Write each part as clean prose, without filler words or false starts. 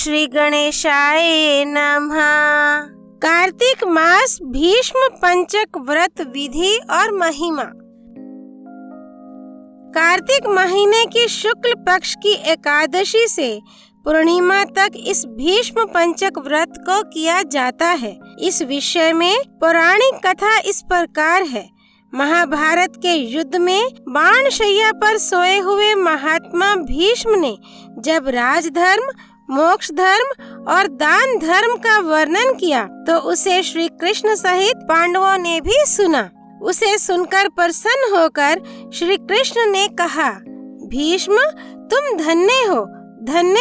श्री गणेशाय नमः। कार्तिक मास भीष्म पंचक व्रत विधि और महिमा। कार्तिक महीने की शुक्ल पक्ष की एकादशी से पूर्णिमा तक इस भीष्म पंचक व्रत को किया जाता है। इस विषय में पौराणिक कथा इस प्रकार है। महाभारत के युद्ध में बाणशैया पर सोए हुए महात्मा भीष्म ने जब राजधर्म, मोक्ष धर्म और दान धर्म का वर्णन किया तो उसे श्री कृष्ण सहित पांडवों ने भी सुना। उसे सुनकर प्रसन्न होकर श्री कृष्ण ने कहा, भीष्म तुम धन्य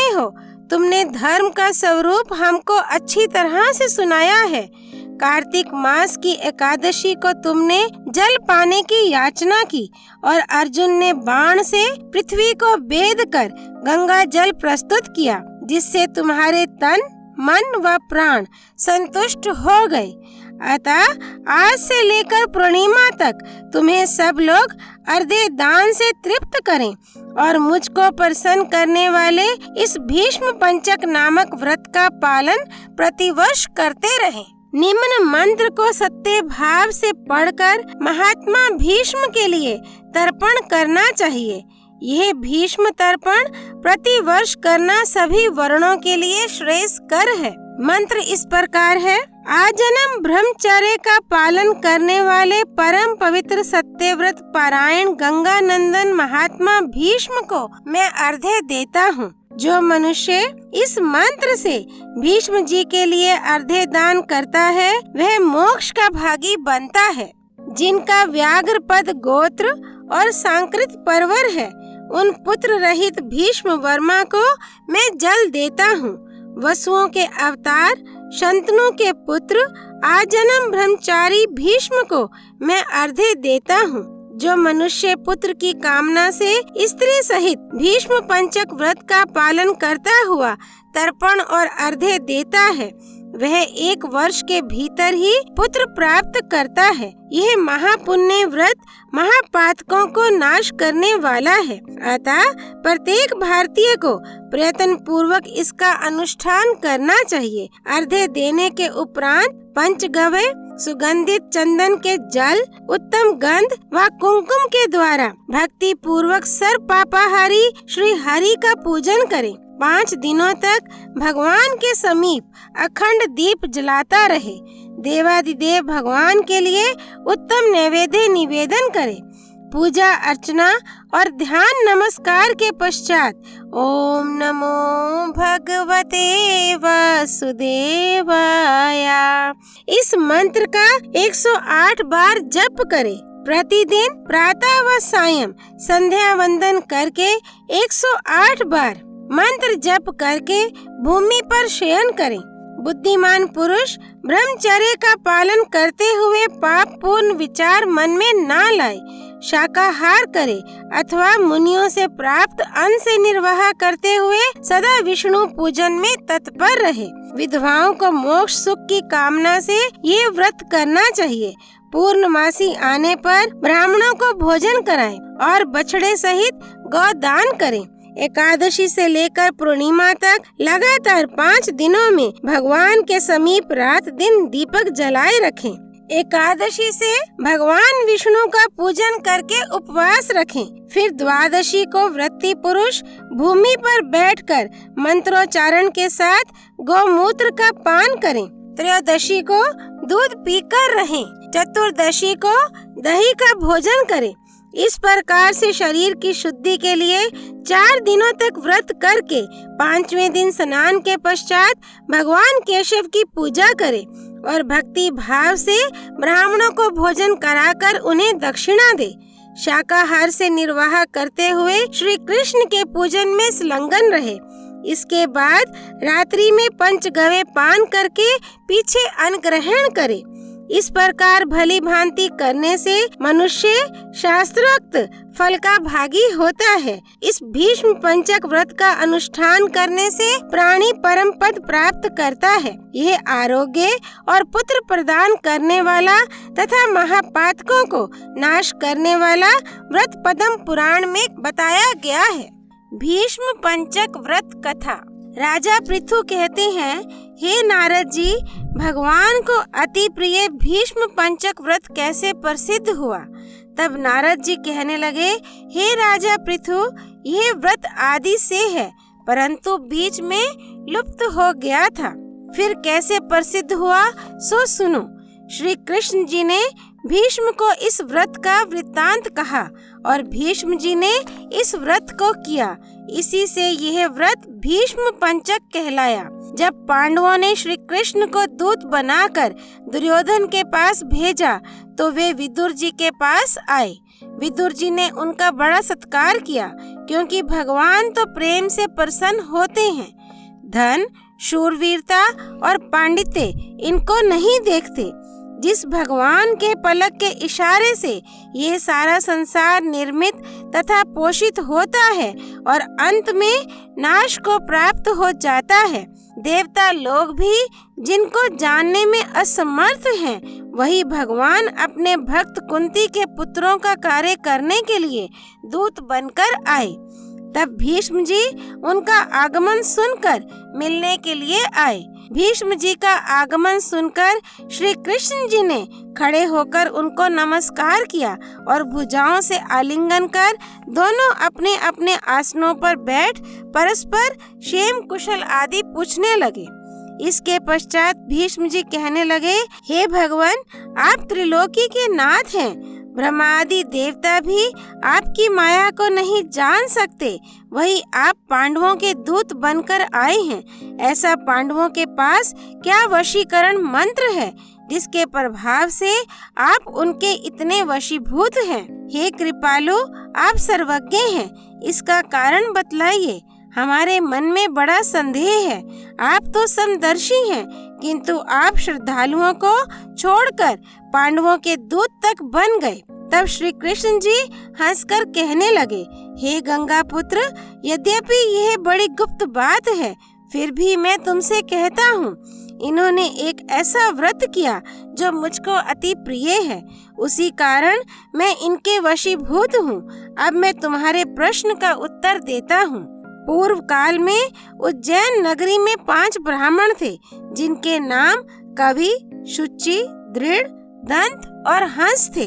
हो, तुमने धर्म का स्वरूप हमको अच्छी तरह से सुनाया है। कार्तिक मास की एकादशी को तुमने जल पाने की याचना की और अर्जुन ने बाण से पृथ्वी को बेध कर गंगा जल प्रस्तुत किया, जिससे तुम्हारे तन, मन व प्राण संतुष्ट हो गए। अतः आज से लेकर पूर्णिमा तक तुम्हें सब लोग अर्धे दान से तृप्त करें और मुझको प्रसन्न करने वाले इस भीष्म पंचक नामक व्रत का पालन प्रतिवर्ष करते रहें। निम्न मंत्र को सत्य भाव से पढ़कर महात्मा भीष्म के लिए तर्पण करना चाहिए। यह भीष्म तर्पण प्रति वर्ष करना सभी वर्णों के लिए श्रेयस्कर है। मंत्र इस प्रकार है। आजन्म ब्रह्मचर्य का पालन करने वाले परम पवित्र सत्यव्रत पारायण गंगा नंदन महात्मा भीष्म को मैं अर्घ्य देता हूँ। जो मनुष्य इस मंत्र से भीष्म जी के लिए अर्घ्य दान करता है वह मोक्ष का भागी बनता है। जिनका व्याघ्र पद गोत्र और सांकृत परवर है उन पुत्र रहित भीष्म वर्मा को मैं जल देता हूँ। वसुओं के अवतार शंतनु के पुत्र आजन्म ब्रह्मचारी भीष्म को मैं अर्घ्य देता हूँ। जो मनुष्य पुत्र की कामना से स्त्री सहित भीष्म पंचक व्रत का पालन करता हुआ तर्पण और अर्घ्य देता है वह 1 वर्ष के भीतर ही पुत्र प्राप्त करता है। यह महापुण्य व्रत महापातकों को नाश करने वाला है। अतः प्रत्येक भारतीय को प्रयत्न पूर्वक इसका अनुष्ठान करना चाहिए। अर्घ्य देने के उपरांत पंचगव्य, सुगंधित चंदन के जल, उत्तम गंध व कुमकुम के द्वारा भक्ति पूर्वक सर्व पापाहारी श्री हरि का पूजन करें। 5 दिनों तक भगवान के समीप अखंड दीप जलाता रहे। देवादिदेव भगवान के लिए उत्तम नैवेद्य निवेदन करें। पूजा अर्चना और ध्यान नमस्कार के पश्चात ओम नमो भगवते वासुदेवाय इस मंत्र का 108 बार जप करें। प्रतिदिन प्रातः व सायं संध्या वंदन करके 108 बार मंत्र जप करके भूमि पर शयन करें। बुद्धिमान पुरुष ब्रह्मचर्य का पालन करते हुए पाप पूर्ण विचार मन में ना लाए, शाकाहार करे अथवा मुनियों से प्राप्त अन्न से निर्वाह करते हुए सदा विष्णु पूजन में तत्पर रहे। विधवाओं को मोक्ष सुख की कामना से ये व्रत करना चाहिए। पूर्णमासी आने पर ब्राह्मणों को भोजन कराएं और बछड़े सहित गौदान करें। एकादशी से लेकर पूर्णिमा तक लगातार 5 दिनों में भगवान के समीप रात दिन दीपक जलाए रखें। एकादशी से भगवान विष्णु का पूजन करके उपवास रखें। फिर द्वादशी को व्रती पुरुष भूमि पर बैठकर मंत्रोच्चारण के साथ गौमूत्र का पान करें। त्रयोदशी को दूध पीकर रहें। चतुर्दशी को दही का भोजन करें। इस प्रकार से शरीर की शुद्धि के लिए 4 दिनों तक व्रत करके 5वें दिन स्नान के पश्चात भगवान केशव की पूजा करें और भक्ति भाव से ब्राह्मणों को भोजन कराकर उन्हें दक्षिणा दे। शाकाहार से निर्वाह करते हुए श्री कृष्ण के पूजन में संलग्न रहे। इसके बाद रात्रि में पंचगव्य पान करके पीछे अन्न ग्रहण करे। इस प्रकार भली भांति करने से मनुष्य शास्त्रोक्त फल का भागी होता है। इस भीष्म पंचक व्रत का अनुष्ठान करने से प्राणी परम पद प्राप्त करता है। यह आरोग्य और पुत्र प्रदान करने वाला तथा महापातकों को नाश करने वाला व्रत पद्म पुराण में बताया गया है। भीष्म पंचक व्रत कथा। राजा पृथु कहते हैं, हे नारद जी, भगवान को अति प्रिय भीष्म पंचक व्रत कैसे प्रसिद्ध हुआ? तब नारद जी कहने लगे, हे राजा पृथु, यह व्रत आदि से है, परंतु बीच में लुप्त हो गया था। फिर कैसे प्रसिद्ध हुआ सो सुनो। श्री कृष्ण जी ने भीष्म को इस व्रत का वृत्तांत कहा और भीष्म जी ने इस व्रत को किया। इसी से यह व्रत भीष्म पंचक कहलाया। जब पांडवों ने श्री कृष्ण को दूत बनाकर दुर्योधन के पास भेजा तो वे विदुर जी के पास आए। विदुर जी ने उनका बड़ा सत्कार किया, क्योंकि भगवान तो प्रेम से प्रसन्न होते हैं। धन, शूरवीरता और पांडित्य इनको नहीं देखते। जिस भगवान के पलक के इशारे से ये सारा संसार निर्मित तथा पोषित होता है और अंत में नाश को प्राप्त हो जाता है, देवता लोग भी जिनको जानने में असमर्थ हैं, वही भगवान अपने भक्त कुंती के पुत्रों का कार्य करने के लिए दूत बनकर आए। तब भीष्म जी उनका आगमन सुनकर मिलने के लिए आए। भीष्म जी का आगमन सुनकर श्री कृष्ण जी ने खड़े होकर उनको नमस्कार किया और भुजाओं से आलिंगन कर दोनों अपने अपने आसनों पर बैठ परस्पर क्षेम कुशल आदि पूछने लगे। इसके पश्चात भीष्म जी कहने लगे, हे भगवान, आप त्रिलोकी के नाथ हैं। ब्रह्मादि देवता भी आपकी माया को नहीं जान सकते, वही आप पांडवों के दूत बनकर आए हैं। ऐसा पांडवों के पास क्या वशीकरण मंत्र है जिसके प्रभाव से आप उनके इतने वशीभूत हैं? हे कृपालु, आप सर्वज्ञ हैं, इसका कारण बतलाइए। हमारे मन में बड़ा संदेह है। आप तो समदर्शी हैं, किंतु आप श्रद्धालुओं को छोड़कर पांडवों के दूत तक बन गए। तब श्री कृष्ण जी हंसकर कहने लगे, हे गंगा पुत्र, यद्यपि यह बड़ी गुप्त बात है, फिर भी मैं तुमसे कहता हूँ, इन्होंने एक ऐसा व्रत किया जो मुझको अति प्रिय है, उसी कारण मैं इनके वशीभूत हूँ। अब मैं तुम्हारे प्रश्न का उत्तर देता हूँ। पूर्व काल में उज्जैन नगरी में 5 ब्राह्मण थे, जिनके नाम कवि, शुचि, दृढ़, दंत और हंस थे।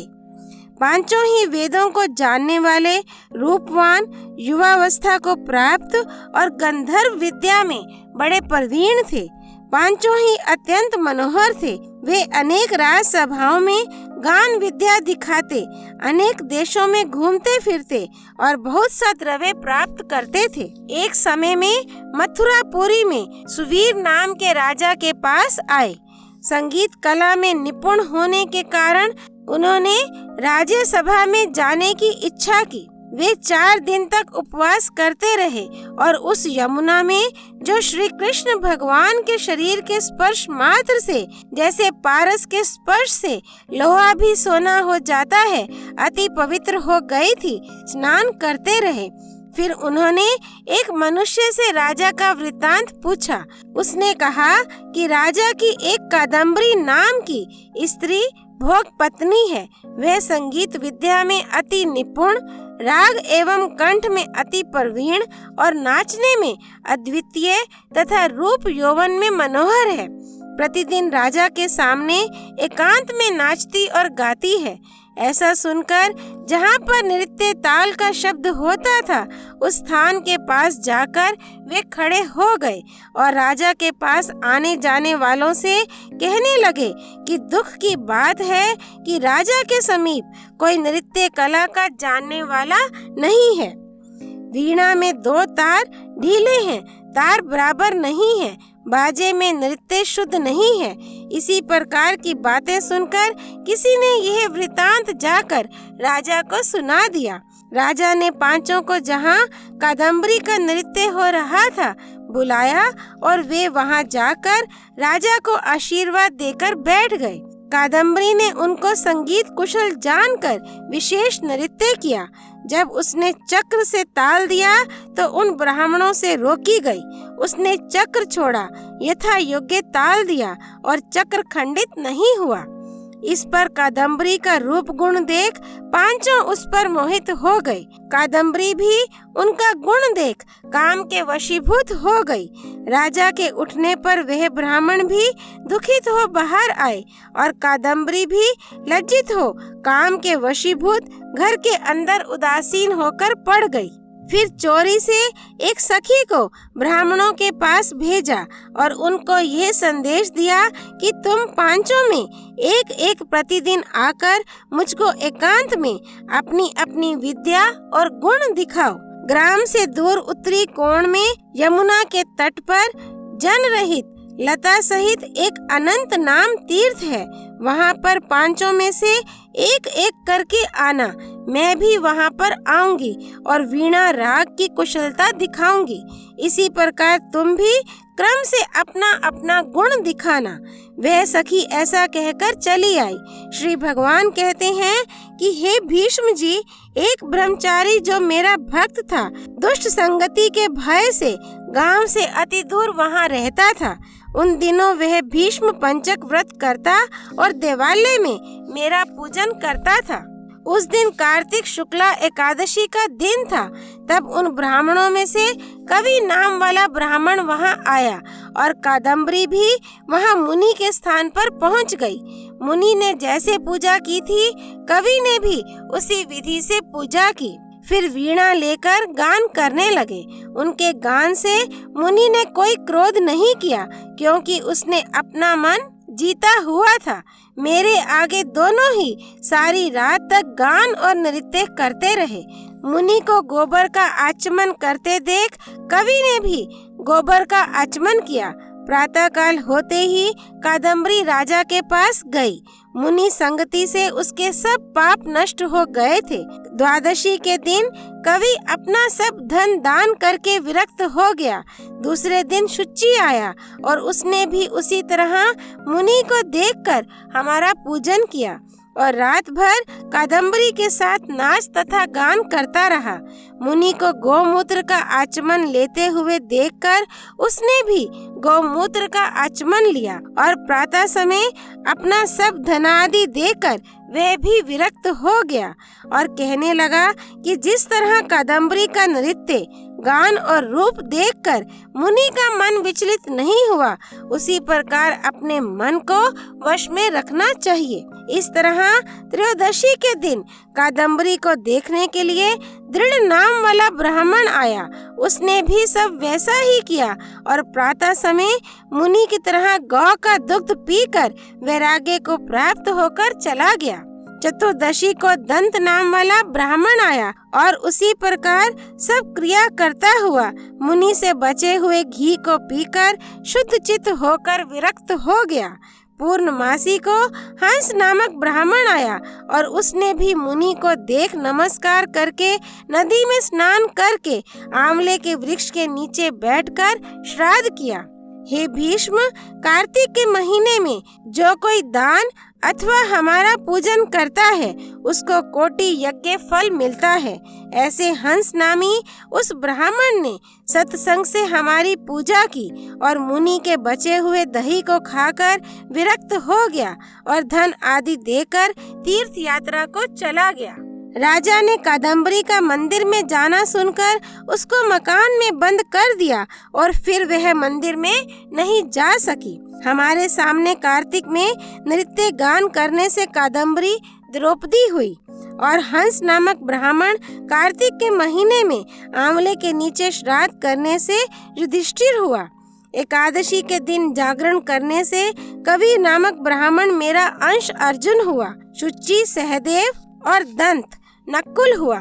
पांचों ही वेदों को जानने वाले, रूपवान, युवावस्था को प्राप्त और गंधर्व विद्या में बड़े प्रवीण थे। पांचों ही अत्यंत मनोहर थे। वे अनेक राज सभाओं में गान विद्या दिखाते, अनेक देशों में घूमते फिरते और बहुत सा द्रव्य प्राप्त करते थे। एक समय में मथुरापुरी में सुवीर नाम के राजा के पास आए। संगीत कला में निपुण होने के कारण उन्होंने राज्य सभा में जाने की इच्छा की। वे 4 दिन तक उपवास करते रहे और उस यमुना में, जो श्री कृष्ण भगवान के शरीर के स्पर्श मात्र से, जैसे पारस के स्पर्श से लोहा भी सोना हो जाता है, अति पवित्र हो गई थी, स्नान करते रहे। फिर उन्होंने एक मनुष्य से राजा का वृत्तांत पूछा। उसने कहा कि राजा की एक कादम्बरी नाम की स्त्री भोग पत्नी है। वह संगीत विद्या में अति निपुण, राग एवं कंठ में अति प्रवीण और नाचने में अद्वितीय तथा रूप यौवन में मनोहर है। प्रतिदिन राजा के सामने एकांत में नाचती और गाती है। ऐसा सुनकर जहाँ पर नृत्य ताल का शब्द होता था, उस स्थान के पास जाकर वे खड़े हो गए और राजा के पास आने जाने वालों से कहने लगे कि दुख की बात है कि राजा के समीप कोई नृत्य कला का जानने वाला नहीं है। वीणा में 2 तार ढीले हैं, तार बराबर नहीं है, बाजे में नृत्य शुद्ध नहीं है। इसी प्रकार की बातें सुनकर किसी ने यह वृतांत जाकर राजा को सुना दिया। राजा ने पांचों को जहाँ कादम्बरी का नृत्य हो रहा था बुलाया और वे वहाँ जाकर राजा को आशीर्वाद देकर बैठ गए। कादम्बरी ने उनको संगीत कुशल जानकर विशेष नृत्य किया। जब उसने चक्र से ताल दिया तो उन ब्राह्मणों से रोकी गई। उसने चक्र छोड़ा, यथा योग्य ताल दिया और चक्र खंडित नहीं हुआ। इस पर कादम्बरी का रूप गुण देख पांचों उस पर मोहित हो गए। कादम्बरी भी उनका गुण देख काम के वशीभूत हो गई। राजा के उठने पर वह ब्राह्मण भी दुखित हो बाहर आए और कादम्बरी भी लज्जित हो काम के वशीभूत घर के अंदर उदासीन होकर पड़ गई। फिर चोरी से एक सखी को ब्राह्मणों के पास भेजा और उनको यह संदेश दिया कि तुम पांचों में एक एक प्रतिदिन आकर मुझको एकांत में अपनी अपनी विद्या और गुण दिखाओ। ग्राम से दूर उत्तरी कोण में यमुना के तट पर जन रहित लता सहित एक अनंत नाम तीर्थ है। वहाँ पर पांचों में से एक एक करके आना। मैं भी वहाँ पर आऊंगी और वीणा राग की कुशलता दिखाऊंगी। इसी प्रकार तुम भी क्रम से अपना अपना गुण दिखाना। वह सखी ऐसा कहकर चली आई। श्री भगवान कहते हैं कि हे भीष्म जी, एक ब्रह्मचारी जो मेरा भक्त था, दुष्ट संगति के भय से गांव से अति दूर वहाँ रहता था। उन दिनों वह भीष्म पंचक व्रत करता और देवालय में मेरा पूजन करता था। उस दिन कार्तिक शुक्ला एकादशी का दिन था। तब उन ब्राह्मणों में से कवि नाम वाला ब्राह्मण वहां आया और कादम्बरी भी वहां मुनि के स्थान पर पहुंच गई। मुनि ने जैसे पूजा की थी, कवि ने भी उसी विधि से पूजा की। फिर वीणा लेकर गान करने लगे। उनके गान से मुनि ने कोई क्रोध नहीं किया, क्योंकि उसने अपना मन जीता हुआ था। मेरे आगे दोनों ही सारी रात तक गान और नृत्य करते रहे। मुनि को गोबर का आचमन करते देख कवि ने भी गोबर का आचमन किया। प्रातः काल होते ही कादम्बरी राजा के पास गई। मुनि संगति से उसके सब पाप नष्ट हो गए थे। द्वादशी के दिन कवि अपना सब धन दान करके विरक्त हो गया। दूसरे दिन शुचि आया और उसने भी उसी तरह मुनि को देखकर हमारा पूजन किया और रात भर कादम्बरी के साथ नाच तथा गान करता रहा। मुनि को गौमूत्र का आचमन लेते हुए देखकर उसने भी गौमूत्र का आचमन लिया और प्रातः समय अपना सब धनादि देकर वह भी विरक्त हो गया और कहने लगा कि जिस तरह कादम्बरी का नृत्य, गान और रूप देखकर मुनि का मन विचलित नहीं हुआ, उसी प्रकार अपने मन को वश में रखना चाहिए। इस तरह त्रयोदशी के दिन कादम्बरी को देखने के लिए दृढ़ नाम वाला ब्राह्मण आया। उसने भी सब वैसा ही किया और प्रातः समय मुनि की तरह गौ का दुग्ध पीकर वैराग्य को प्राप्त होकर चला गया। चतुर्दशी को दंत नाम वाला ब्राह्मण आया और उसी प्रकार सब क्रिया करता हुआ मुनि से बचे हुए घी को पीकर शुद्ध चित्त होकर विरक्त हो गया। पूर्णमासी को हंस नामक ब्राह्मण आया और उसने भी मुनि को देख नमस्कार करके नदी में स्नान करके आंवले के वृक्ष के नीचे बैठकर श्राद्ध किया। हे भीष्म, कार्तिक के महीने में जो कोई दान अथवा हमारा पूजन करता है उसको कोटि यज्ञ फल मिलता है। ऐसे हंस नामी उस ब्राह्मण ने सत्संग से हमारी पूजा की और मुनि के बचे हुए दही को खाकर विरक्त हो गया और धन आदि देकर तीर्थ यात्रा को चला गया। राजा ने कादम्बरी का मंदिर में जाना सुनकर उसको मकान में बंद कर दिया और फिर वह मंदिर में नहीं जा सकी। हमारे सामने कार्तिक में नृत्य गान करने से कादम्बरी द्रौपदी हुई और हंस नामक ब्राह्मण कार्तिक के महीने में आंवले के नीचे श्राद्ध करने से युधिष्ठिर हुआ। एकादशी के दिन जागरण करने से कवि नामक ब्राह्मण मेरा अंश अर्जुन हुआ। शुचि सहदेव और दंत नकुल हुआ।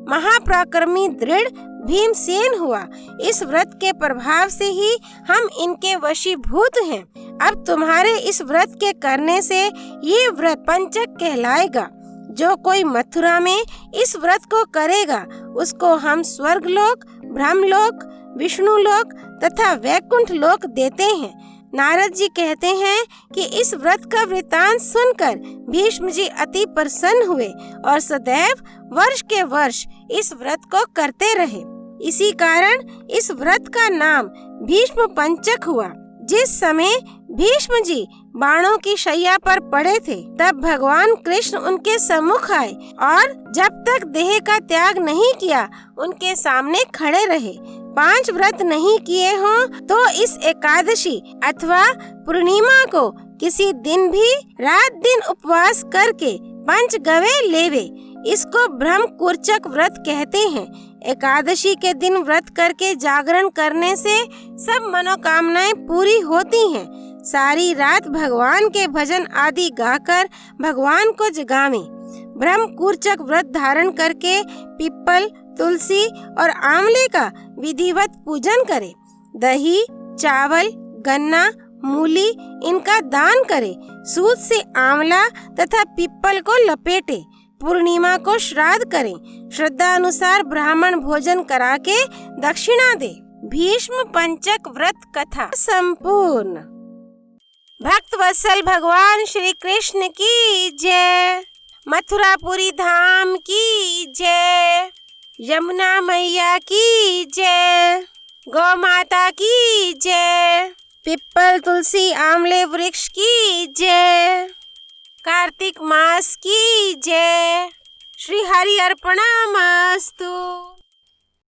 महापराक्रमी दृढ़ भीमसेन हुआ। इस व्रत के प्रभाव से ही हम इनके वशीभूत हैं। अब तुम्हारे इस व्रत के करने से ये व्रत पंचक कहलाएगा। जो कोई मथुरा में इस व्रत को करेगा उसको हम स्वर्गलोक, ब्रह्मलोक, विष्णुलोक तथा वैकुंठ लोक देते हैं। नारद जी कहते हैं कि इस व्रत का वृतांत सुनकर भीष्म जी अति प्रसन्न हुए और सदैव वर्ष के वर्ष इस व्रत को करते रहे। इसी कारण इस व्रत का नाम भीष्म पंचक हुआ। जिस समय भीष्म जी बाणों की शैया पर पड़े थे, तब भगवान कृष्ण उनके सम्मुख आए और जब तक देह का त्याग नहीं किया उनके सामने खड़े रहे। 5 व्रत नहीं किए हों तो इस एकादशी अथवा पूर्णिमा को किसी दिन भी रात दिन उपवास करके 5 गवे लेवे। इसको ब्रह्मकुर्चक व्रत कहते हैं। एकादशी के दिन व्रत करके जागरण करने से सब मनोकामनाएं पूरी होती हैं। सारी रात भगवान के भजन आदि गाकर भगवान को जगावे। ब्रह्मकुर्चक व्रत धारण करके पीपल, तुलसी और आंवले का विधिवत पूजन करे। दही, चावल, गन्ना, मूली इनका दान करे। सूत से आंवला तथा पीपल को लपेटे। पूर्णिमा को श्राद्ध करें। श्रद्धा अनुसार ब्राह्मण भोजन करा के दक्षिणा दे। भीष्म पंचक व्रत कथा संपूर्ण। भक्त वत्सल भगवान श्री कृष्ण की जय। मथुरापुरी धाम की जय। यमुना मैया की जय। गौ माता की जय। पीपल, तुलसी, आंवले वृक्ष की जय। कार्तिक मास की जय। श्री हरि अर्पणमस्तु।